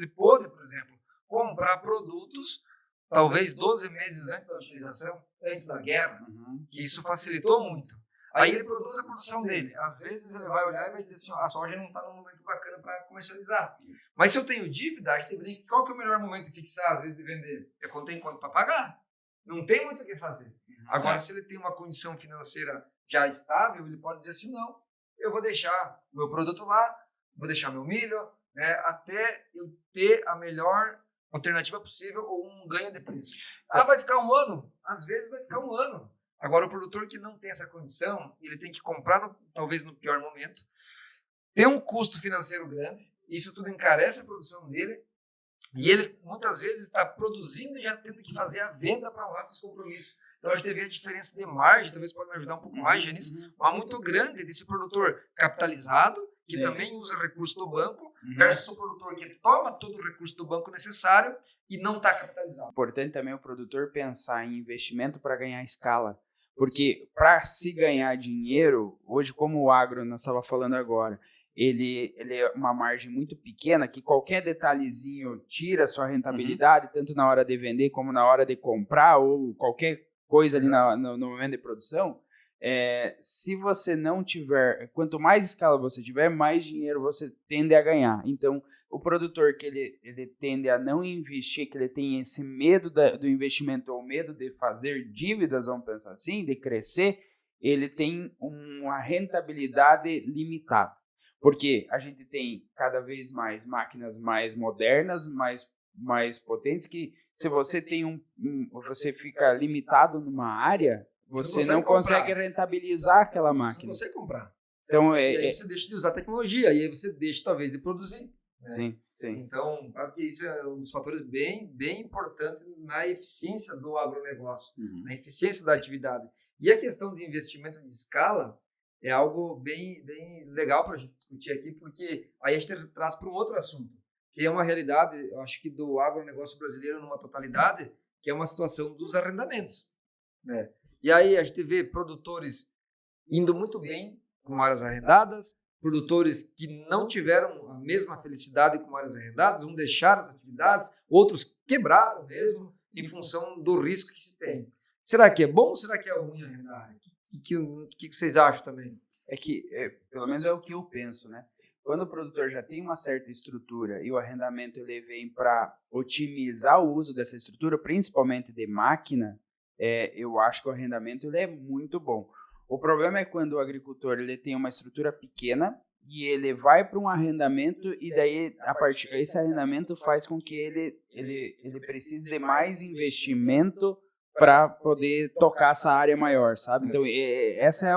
[SPEAKER 2] comprar produtos talvez 12 meses antes da utilização, antes da guerra, que isso facilitou muito. Aí ele produz a produção dele. Às vezes ele vai olhar e vai dizer assim, a soja não está num momento bacana para comercializar. Mas se eu tenho dívida, a gente brinca, qual que é o melhor momento de fixar, às vezes, de vender? É quando tem quanto para pagar. Não tem muito o que fazer. Agora, se ele tem uma condição financeira já estável, ele pode dizer assim, não, eu vou deixar o meu produto lá, vou deixar meu milho, né, até eu ter a melhor alternativa possível ou um ganho de preço. Vai ficar um ano? Às vezes vai ficar um ano. Agora, o produtor que não tem essa condição, ele tem que comprar, talvez no pior momento, tem um custo financeiro grande, isso tudo encarece a produção dele, e ele, muitas vezes, está produzindo e já tendo que fazer a venda para honrar os compromissos. Então, a gente vê a diferença de margem, talvez pode me ajudar um pouco mais, Janice, mas muito grande desse produtor capitalizado, que também usa recurso do banco, versus o produtor que toma todo o recurso do banco necessário e não está capitalizado.
[SPEAKER 3] Importante também o produtor pensar em investimento para ganhar escala, porque para se ganhar dinheiro, hoje como o agro nós estava falando agora, ele é uma margem muito pequena, que qualquer detalhezinho tira a sua rentabilidade, tanto na hora de vender como na hora de comprar, ou qualquer coisa ali no momento de produção. Se você não tiver, quanto mais escala você tiver, mais dinheiro você tende a ganhar. Então, o produtor que ele tende a não investir, que ele tem esse medo do investimento ou medo de fazer dívidas, vamos pensar assim, de crescer, ele tem uma rentabilidade limitada. Porque a gente tem cada vez mais máquinas mais modernas, mais potentes, que se você tem você fica limitado numa área, você não consegue rentabilizar aquela máquina.
[SPEAKER 2] Você não consegue comprar.
[SPEAKER 3] Então,
[SPEAKER 2] e aí você deixa de usar tecnologia, e aí você deixa talvez de produzir. Né?
[SPEAKER 3] Sim.
[SPEAKER 2] Então, claro que isso é um dos fatores bem, bem importantes na eficiência do agronegócio, na eficiência da atividade. E a questão de investimento de escala é algo bem, bem legal para a gente discutir aqui, porque aí a gente traz para um outro assunto, que é uma realidade, eu acho que do agronegócio brasileiro numa totalidade, que é uma situação dos arrendamentos. Né? E aí a gente vê produtores indo muito bem com áreas arrendadas, produtores que não tiveram a mesma felicidade com áreas arrendadas, um deixaram as atividades, outros quebraram mesmo em função do risco que se tem. Será que é bom ou será que é ruim arrendar? O que vocês acham também?
[SPEAKER 3] É que, pelo menos é o que eu penso, né? Quando o produtor já tem uma certa estrutura e o arrendamento ele vem para otimizar o uso dessa estrutura, principalmente de máquina, eu acho que o arrendamento ele é muito bom. O problema é quando o agricultor ele tem uma estrutura pequena e ele vai para um arrendamento e daí esse arrendamento faz com que ele precise de mais investimento para poder tocar essa área maior, sabe? Então, essa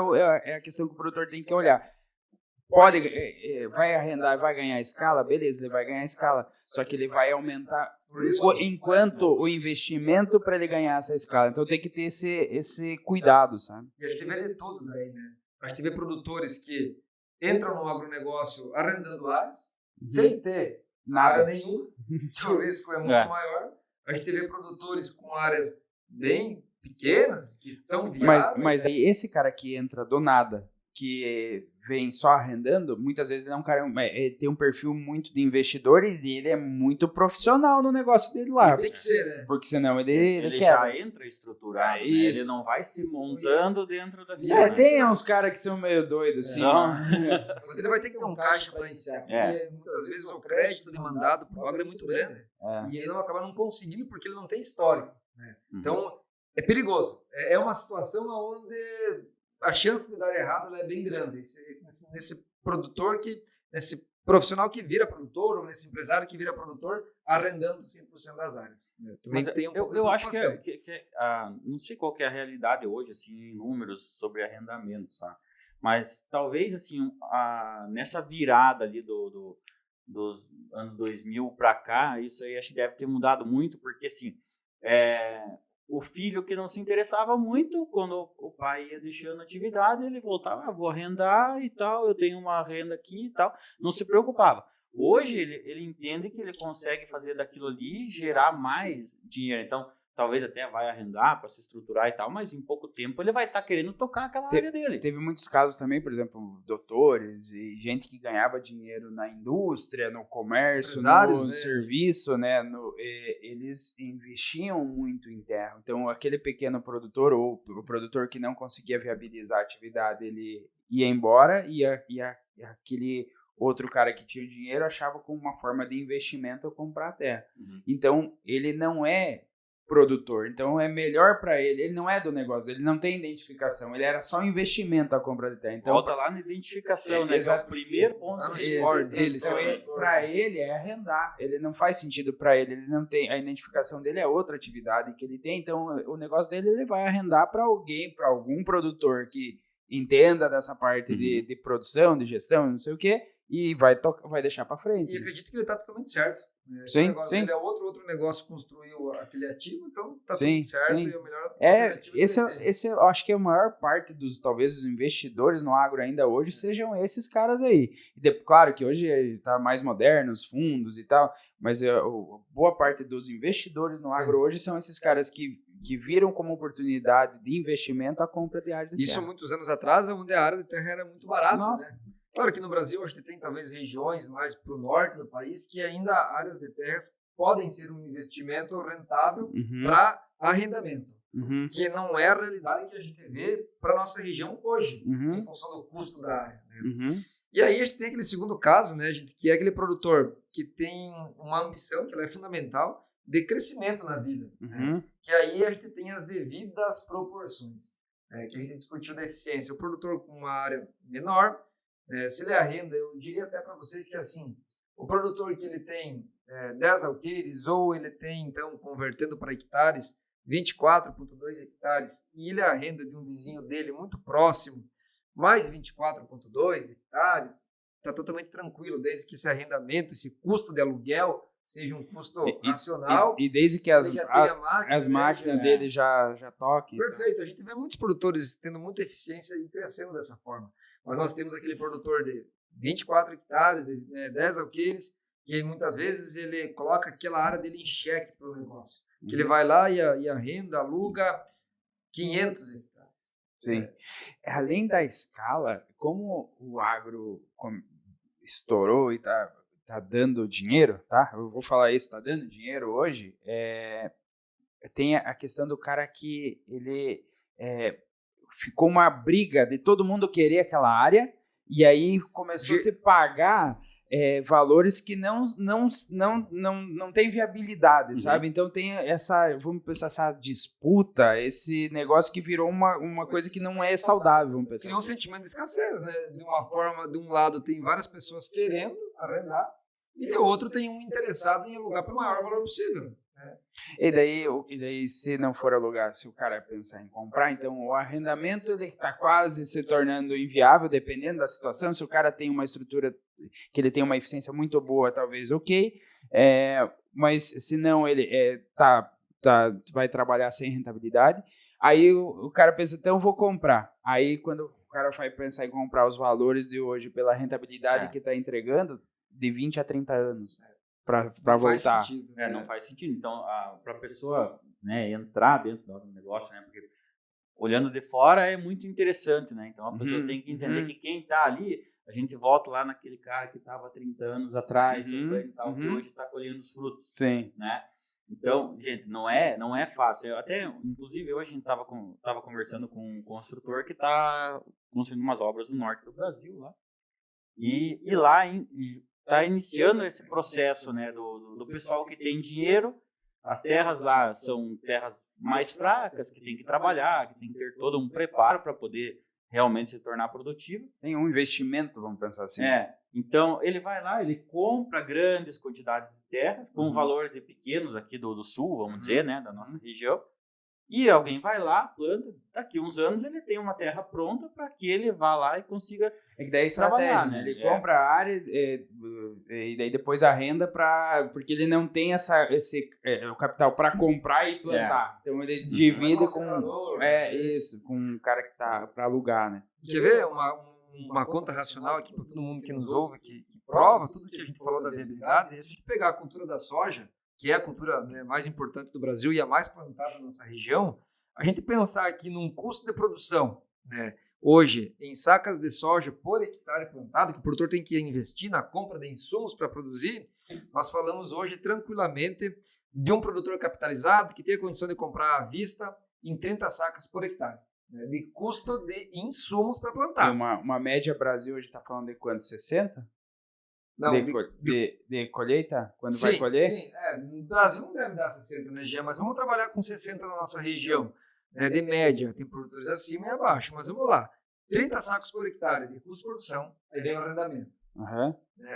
[SPEAKER 3] é a questão que o produtor tem que olhar. vai arrendar e vai ganhar escala, beleza, ele vai ganhar escala, só que ele vai aumentar enquanto o investimento para ele ganhar essa escala. Então tem que ter esse cuidado, sabe?
[SPEAKER 2] E a gente vê de tudo daí, né? A gente vê produtores que entram no agronegócio arrendando áreas, sem ter área nenhuma, que o risco é muito maior. A gente vê produtores com áreas bem pequenas, que são viáveis.
[SPEAKER 3] Mas aí esse cara que entra do nada, que vem só arrendando, muitas vezes ele é um cara, ele tem um perfil muito de investidor e ele é muito profissional no negócio dele lá.
[SPEAKER 2] Tem que ser, né?
[SPEAKER 3] Porque senão ele
[SPEAKER 1] já entra estruturado, né? Ele não vai se montando dentro da vida.
[SPEAKER 3] Tem uns caras que são meio doidos, assim.
[SPEAKER 2] Mas ele vai ter que ter um caixa para iniciar. Porque muitas vezes o crédito demandado para o agro é muito grande. E ele não acaba não conseguindo porque ele não tem histórico. Né? Então, é perigoso. É uma situação onde a chance de dar errado ela é bem grande. Nesse produtor, nesse profissional que vira produtor, ou nesse empresário que vira produtor, arrendando 100% das áreas.
[SPEAKER 1] Eu acho que não sei qual que é a realidade hoje, assim, em números sobre arrendamento, sabe? Mas talvez, assim, nessa virada ali dos anos 2000 para cá, isso aí acho que deve ter mudado muito, porque, assim, o filho que não se interessava muito, quando o pai ia deixando a atividade, ele voltava, vou arrendar e tal, eu tenho uma renda aqui e tal, não se preocupava. Hoje ele entende que ele consegue fazer daquilo ali gerar mais dinheiro, então talvez até vai arrendar para se estruturar e tal, mas em pouco tempo ele vai estar querendo tocar aquela área dele.
[SPEAKER 3] Teve muitos casos também, por exemplo, doutores e gente que ganhava dinheiro na indústria, no comércio, no serviço, né? Eles investiam muito em terra. Então, aquele pequeno produtor ou o produtor que não conseguia viabilizar a atividade, ele ia embora e aquele outro cara que tinha dinheiro achava como uma forma de investimento comprar a terra. Então, ele não é produtor, então é melhor para ele não é do negócio, ele não tem identificação, ele era só investimento a compra de terra. Então,
[SPEAKER 1] volta lá na identificação, né? Que é o primeiro ponto do score dele.
[SPEAKER 3] Então, para ele é arrendar, ele não faz sentido para ele não tem, a identificação dele é outra atividade que ele tem, então o negócio dele ele vai arrendar para alguém, para algum produtor que entenda dessa parte de produção, de gestão, não sei o que, e vai deixar para frente.
[SPEAKER 2] E acredito que ele está totalmente certo.
[SPEAKER 3] Sim.
[SPEAKER 2] Ele é outro negócio construiu aquele ativo, então tá tudo certo e é o melhor.
[SPEAKER 3] Esse eu acho que a maior parte talvez os investidores no agro ainda hoje sejam esses caras aí. Claro que hoje está mais moderno, os fundos e tal, mas boa parte dos investidores no agro hoje são esses caras que viram como oportunidade de investimento a compra de áreas de terra.
[SPEAKER 2] Isso muitos anos atrás, onde a área de terra era muito barata. Nossa. Né? Claro que no Brasil a gente tem talvez regiões mais para o norte do país que ainda áreas de terras podem ser um investimento rentável para arrendamento, que não é a realidade que a gente vê para nossa região hoje, em função do custo da área. Né? E aí a gente tem aquele segundo caso, né, que é aquele produtor que tem uma ambição, que ela é fundamental, de crescimento na vida. Né? Que aí a gente tem as devidas proporções, que a gente discutiu da eficiência. O produtor com uma área menor, se ele arrenda, eu diria até para vocês que assim, o produtor que ele tem 10 alqueires, ou ele tem, então, convertendo para hectares, 24,2 hectares, e ele arrenda de um vizinho dele muito próximo, mais 24,2 hectares, está totalmente tranquilo, desde que esse arrendamento, esse custo de aluguel, seja um custo racional.
[SPEAKER 3] E desde que as máquinas dele já toquem.
[SPEAKER 2] Perfeito, então. A gente vê muitos produtores tendo muita eficiência e crescendo dessa forma. Mas nós temos aquele produtor de 24 hectares, de 10 alqueires, que muitas vezes ele coloca aquela área dele em xeque para o negócio. Que ele vai lá e arrenda, aluga 500 hectares.
[SPEAKER 3] Sim. Além da escala, como o agro estourou e está dando dinheiro, tá? Eu vou falar isso, está dando dinheiro hoje, tem a questão do cara que ele ficou uma briga de todo mundo querer aquela área e aí começou a se pagar valores que não tem viabilidade, sabe? Então tem vamos pensar, essa disputa, esse negócio que virou uma coisa que não é saudável, vamos pensar.
[SPEAKER 2] Tem um sentimento de escassez, né? De um lado tem várias pessoas querendo arrendar e do outro tem um interessado em alugar pelo maior valor possível.
[SPEAKER 3] E daí, se não for alugar, se o cara pensar em comprar, então o arrendamento ele está quase se tornando inviável, dependendo da situação. Se o cara tem uma estrutura que ele tem uma eficiência muito boa, talvez ok. Mas se não, ele vai trabalhar sem rentabilidade. Aí o cara pensa, então eu vou comprar. Aí quando o cara vai pensar em comprar os valores de hoje pela rentabilidade que está entregando, de 20 a 30 anos para voltar.
[SPEAKER 2] Sentido,
[SPEAKER 1] Não faz sentido. Então, para a pessoa, né, entrar dentro do negócio, né, porque olhando de fora é muito interessante, né? Então a pessoa tem que entender que quem está ali, a gente volta lá naquele cara que estava há 30 anos atrás, sofrendo e tal, que hoje está colhendo os frutos.
[SPEAKER 3] Sim.
[SPEAKER 1] Né? Então, gente, não é fácil. Inclusive, hoje a gente estava conversando com um construtor que está construindo umas obras no norte do Brasil lá. E lá está iniciando esse processo, né, do pessoal que tem dinheiro. As terras lá são terras mais fracas, que tem que trabalhar, que tem que ter todo um preparo para poder realmente se tornar produtivo.
[SPEAKER 3] Tem um investimento, vamos pensar assim.
[SPEAKER 1] Então, ele vai lá, ele compra grandes quantidades de terras, com valores de pequenos aqui do sul, vamos dizer, né, da nossa região. E alguém vai lá, planta, daqui uns anos ele tem uma terra pronta para que ele vá lá e consiga
[SPEAKER 3] que daí é estratégia,
[SPEAKER 1] né?
[SPEAKER 3] Ele compra a área e daí depois arrenda porque ele não tem o capital para comprar e plantar. Então ele divide com um cara que tá para alugar, né?
[SPEAKER 2] Quer ver uma conta racional aqui para todo mundo que nos ouve, que prova tudo que a gente falou da viabilidade? Se a gente pegar a cultura da soja, que é a cultura, né, mais importante do Brasil e a mais plantada na nossa região, a gente pensar aqui num custo de produção, né, hoje, em sacas de soja por hectare plantado, que o produtor tem que investir na compra de insumos para produzir, nós falamos hoje tranquilamente de um produtor capitalizado que tem a condição de comprar à vista em 30 sacas por hectare, né, de custo de insumos para plantar.
[SPEAKER 3] Uma média Brasil hoje está falando de quanto? 60?
[SPEAKER 2] Não,
[SPEAKER 3] de colheita? Quando vai colher?
[SPEAKER 2] Sim, no Brasil não deve dar 60, né, Jean? Mas vamos trabalhar com 60 na nossa região. De média, tem produtores acima e abaixo. Mas vamos lá. 30 sacos por hectare de custo de produção, aí vem o arrendamento.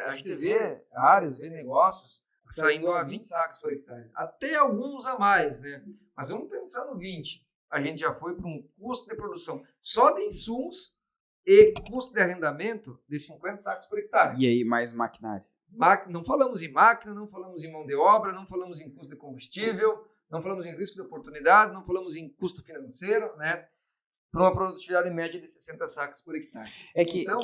[SPEAKER 2] A gente vê áreas, vê negócios saindo a 20 sacos por hectare. Até alguns a mais, né? Mas vamos pensar no 20. A gente já foi para um custo de produção só de insumos e custo de arrendamento de 50 sacos por hectare.
[SPEAKER 3] E aí, mais maquinário?
[SPEAKER 2] Não falamos em máquina, não falamos em mão de obra, não falamos em custo de combustível, não falamos em risco de oportunidade, não falamos em custo financeiro, né? Para uma produtividade média de 60 sacos por hectare.
[SPEAKER 3] Então,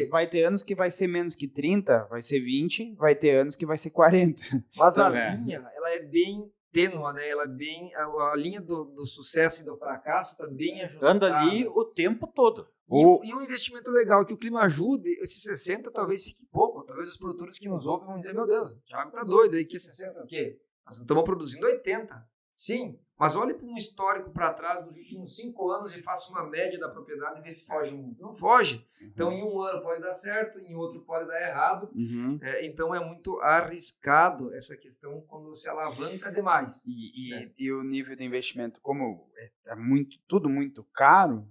[SPEAKER 3] vai ter anos que vai ser menos que 30, vai ser 20, vai ter anos que vai ser 40.
[SPEAKER 2] Mas a linha, ela é bem tênua, né? Ela é bem, a linha do sucesso e do fracasso está bem ajustada.
[SPEAKER 1] Anda ali o tempo todo.
[SPEAKER 2] E um investimento legal, que o clima ajude, esse 60 talvez fique pouco. Talvez os produtores que nos ouvem vão dizer, meu Deus, o Thiago tá doido aí, que 60 o quê? Nós estamos produzindo 80. Sim, mas olhe para um histórico para trás dos últimos 5 anos e faça uma média da propriedade e vê se foge muito. Não foge. Então, em um ano pode dar certo, em outro pode dar errado. Então, é muito arriscado essa questão quando se alavanca demais.
[SPEAKER 3] E o nível de investimento, como é tudo muito caro,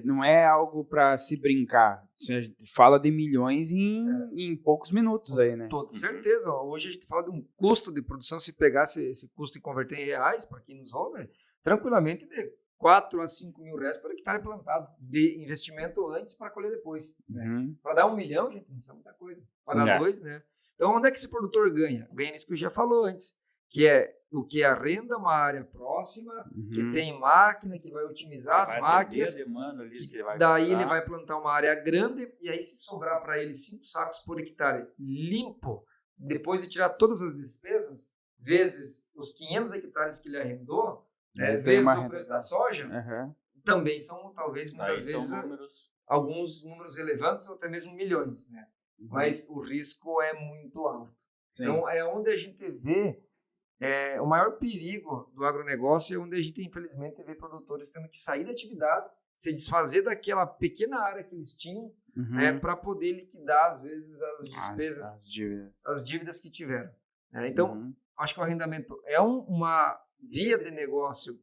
[SPEAKER 3] não é algo para se brincar. Você fala de milhões em poucos minutos aí, né?
[SPEAKER 2] Com toda certeza. Hoje a gente fala de um custo de produção, se pegasse esse custo e converter em reais, para quem nos ouve, tranquilamente de 4 a 5 mil reais por hectare plantado, de investimento antes para colher depois. Né? Para dar 1 milhão, gente, não precisa muita coisa. Para dar 2, né? Então, onde é que esse produtor ganha? Ganha nisso que eu já falou antes, que é o que arrenda uma área próxima, que tem máquina, que vai otimizar as máquinas, ele vai plantar uma área grande, e aí se sobrar para ele 5 sacos por hectare limpo, depois de tirar todas as despesas, vezes os 500 hectares que ele arrendou, vezes o preço da soja, também são, talvez, muitas vezes, alguns números relevantes, ou até mesmo milhões, né? Mas o risco é muito alto. Sim. Então, é onde a gente vê o maior perigo do agronegócio, é onde a gente, infelizmente, vê produtores tendo que sair da atividade, se desfazer daquela pequena área que eles tinham, para poder liquidar, às vezes, as despesas, as dívidas que tiveram. Então, acho que o arrendamento é uma via de negócio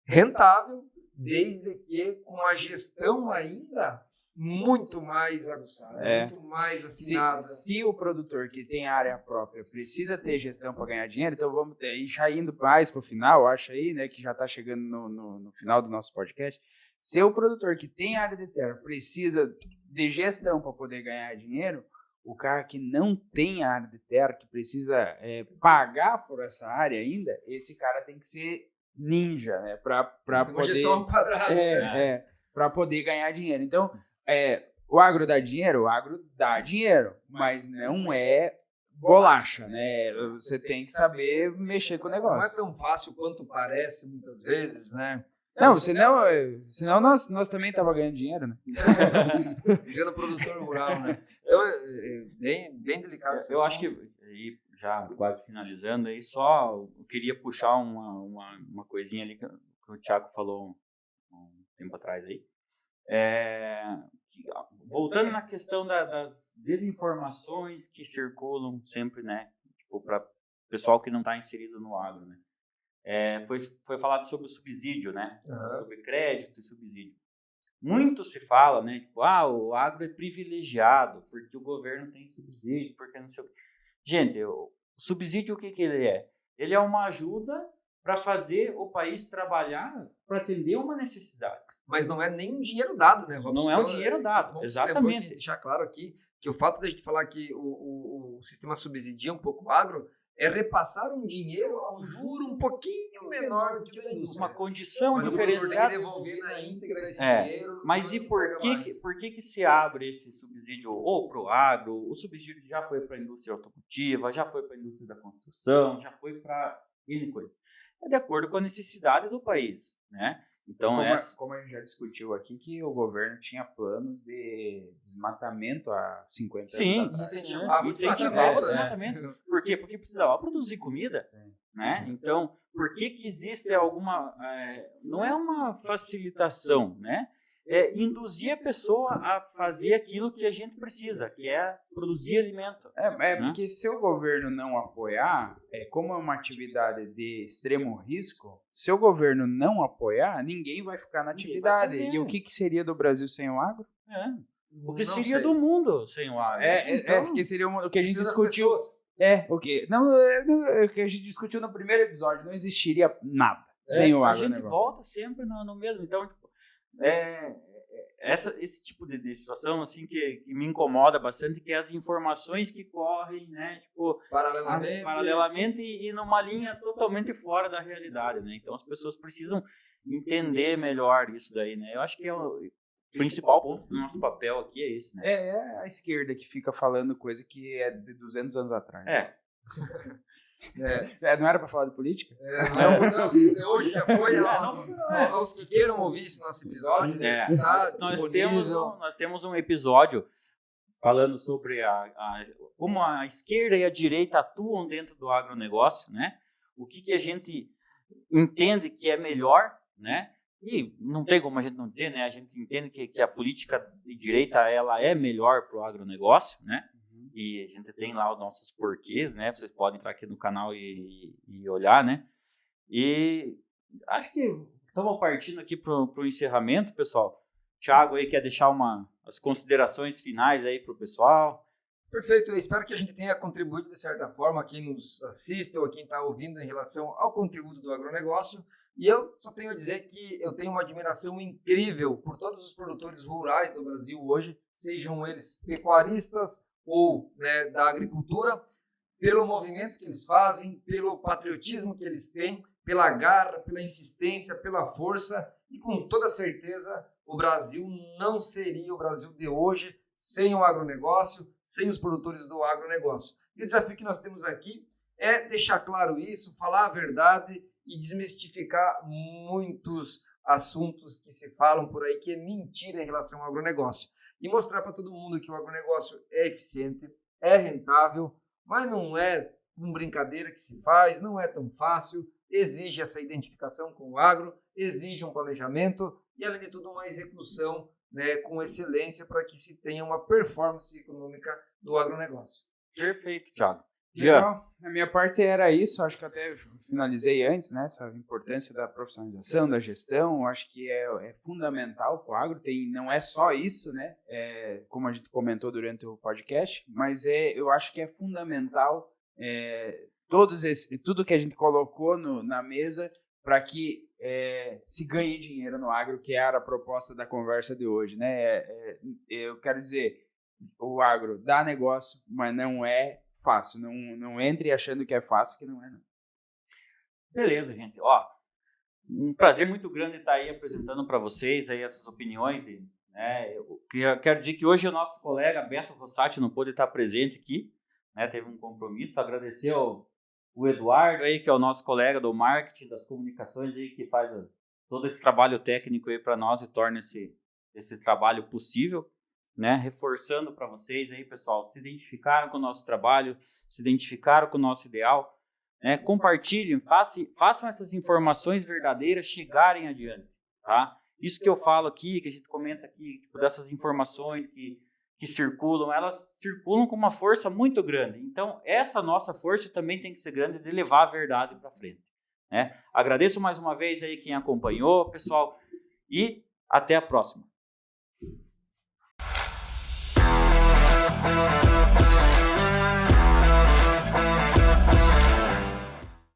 [SPEAKER 2] rentável, desde que com a gestão ainda muito mais aguçada, muito mais afinada.
[SPEAKER 3] Se o produtor que tem área própria precisa ter gestão para ganhar dinheiro, então vamos ter, já indo mais para o final, acho aí, né, que já está chegando no final do nosso podcast. Se o produtor que tem área de terra precisa de gestão para poder ganhar dinheiro, o cara que não tem área de terra, que precisa pagar por essa área ainda, esse cara tem que ser ninja, né, para poder
[SPEAKER 2] uma gestão ao quadrado,
[SPEAKER 3] para poder ganhar dinheiro. Então, o agro dá dinheiro, mas não é bolacha, né? Você tem que saber mexer com o negócio.
[SPEAKER 2] Não é tão fácil quanto parece muitas vezes, né?
[SPEAKER 3] Não, senão nós também estávamos ganhando dinheiro, né?
[SPEAKER 2] Sendo produtor rural, né? Então, bem delicado.
[SPEAKER 1] Eu acho que, aí, já quase finalizando, aí só eu queria puxar uma coisinha ali que o Thiago falou um tempo atrás aí. Voltando na questão das desinformações que circulam sempre, né? Tipo, para o pessoal que não está inserido no agro, né? Foi falado sobre o subsídio, né? Sobre crédito e subsídio. Muito se fala, né? Tipo, o agro é privilegiado porque o governo tem subsídio, porque não sei o quê. Gente, o subsídio, o que ele é? Ele é uma ajuda para fazer o país trabalhar para atender uma necessidade.
[SPEAKER 2] Mas não é nem um dinheiro dado, né, Robson?
[SPEAKER 1] Não é um dinheiro dado, exatamente.
[SPEAKER 2] Deixar claro aqui que o fato de a gente falar que o sistema subsidia um pouco o agro é repassar um dinheiro a um juro um pouquinho menor do que o da indústria.
[SPEAKER 1] Uma condição
[SPEAKER 2] mas
[SPEAKER 1] diferenciada.
[SPEAKER 2] O tem que devolver na íntegra esse dinheiro.
[SPEAKER 1] Mas e por que se abre esse subsídio ou para o agro? O subsídio já foi para a indústria automotiva, já foi para a indústria da construção, já foi para N coisas. É de acordo com a necessidade do país, né? Então,
[SPEAKER 3] como a gente já discutiu aqui, que o governo tinha planos de desmatamento há 50 anos atrás.
[SPEAKER 2] Incentivava
[SPEAKER 1] o desmatamento. Por quê? Porque precisava produzir comida, né? Então, por que existe alguma... não é uma facilitação, né? É induzir a pessoa a fazer aquilo que a gente precisa, que é produzir alimento.
[SPEAKER 3] Né? Porque se o governo não apoiar, como é uma atividade de extremo risco, se o governo não apoiar, ninguém vai ficar na atividade. E o que seria do Brasil sem o agro?
[SPEAKER 1] O que seria do mundo sem o agro?
[SPEAKER 3] Porque seria o que a gente discutiu. O que a gente discutiu no primeiro episódio, não existiria nada sem o agro.
[SPEAKER 1] A gente volta sempre no mesmo. Então, tipo, esse tipo de situação assim que me incomoda bastante, que é as informações que correm, né, tipo, paralelamente e numa linha totalmente fora da realidade, né? Então as pessoas precisam entender melhor isso daí, né? Eu acho que o principal ponto do nosso papel aqui é esse, né?
[SPEAKER 3] É a esquerda que fica falando coisa que é de 200 anos atrás. Não era para falar de política?
[SPEAKER 2] Hoje já foi. Aos que queiram ouvir esse nosso episódio,
[SPEAKER 1] nós temos um episódio falando sobre como a esquerda e a direita atuam dentro do agronegócio, né? O que a gente entende que é melhor, né? E não tem como a gente não dizer, né? A gente entende que a política de direita ela é melhor para o agronegócio, né? E a gente tem lá os nossos porquês, né? Vocês podem entrar aqui no canal e olhar, né? E acho que estamos partindo aqui para o encerramento, pessoal. Thiago aí quer deixar as considerações finais aí para o pessoal.
[SPEAKER 2] Perfeito, eu espero que a gente tenha contribuído de certa forma a quem nos assiste ou a quem está ouvindo em relação ao conteúdo do agronegócio. E eu só tenho a dizer que eu tenho uma admiração incrível por todos os produtores rurais do Brasil hoje, sejam eles pecuaristas ou da agricultura, pelo movimento que eles fazem, pelo patriotismo que eles têm, pela garra, pela insistência, pela força, e com toda certeza o Brasil não seria o Brasil de hoje sem o agronegócio, sem os produtores do agronegócio. E o desafio que nós temos aqui é deixar claro isso, falar a verdade e desmistificar muitos assuntos que se falam por aí que é mentira em relação ao agronegócio. E mostrar para todo mundo que o agronegócio é eficiente, é rentável, mas não é com brincadeira que se faz, não é tão fácil, exige essa identificação com o agro, exige um planejamento e, além de tudo, uma execução com excelência para que se tenha uma performance econômica do agronegócio.
[SPEAKER 1] Perfeito, Thiago.
[SPEAKER 3] Legal. Na minha parte era isso, acho que até finalizei antes, né? Essa importância da profissionalização, da gestão, acho que é fundamental para o agro, não é só isso, né? Como a gente comentou durante o podcast, mas eu acho que é fundamental tudo que a gente colocou na mesa para que se ganhe dinheiro no agro, que era a proposta da conversa de hoje, né? Eu quero dizer, o agro dá negócio, mas não é fácil, não entre achando que é fácil, que não é não.
[SPEAKER 1] Beleza, gente. Ó, um prazer muito grande estar aí apresentando para vocês aí essas opiniões dele. Né? Eu quero dizer que hoje o nosso colega Beto Rossati não pôde estar presente aqui, né? Teve um compromisso. Agradecer ao Eduardo aí, que é o nosso colega do marketing, das comunicações aí, que faz todo esse trabalho técnico aí para nós e torna esse trabalho possível. Né? Reforçando para vocês aí, pessoal, se identificaram com o nosso trabalho, se identificaram com o nosso ideal, né? Compartilhem, façam essas informações verdadeiras chegarem adiante, tá? Isso que eu falo aqui, que a gente comenta aqui, tipo, dessas informações que circulam, elas circulam com uma força muito grande. Então, essa nossa força também tem que ser grande de levar a verdade para frente, né? Agradeço mais uma vez aí quem acompanhou, pessoal, e até a próxima.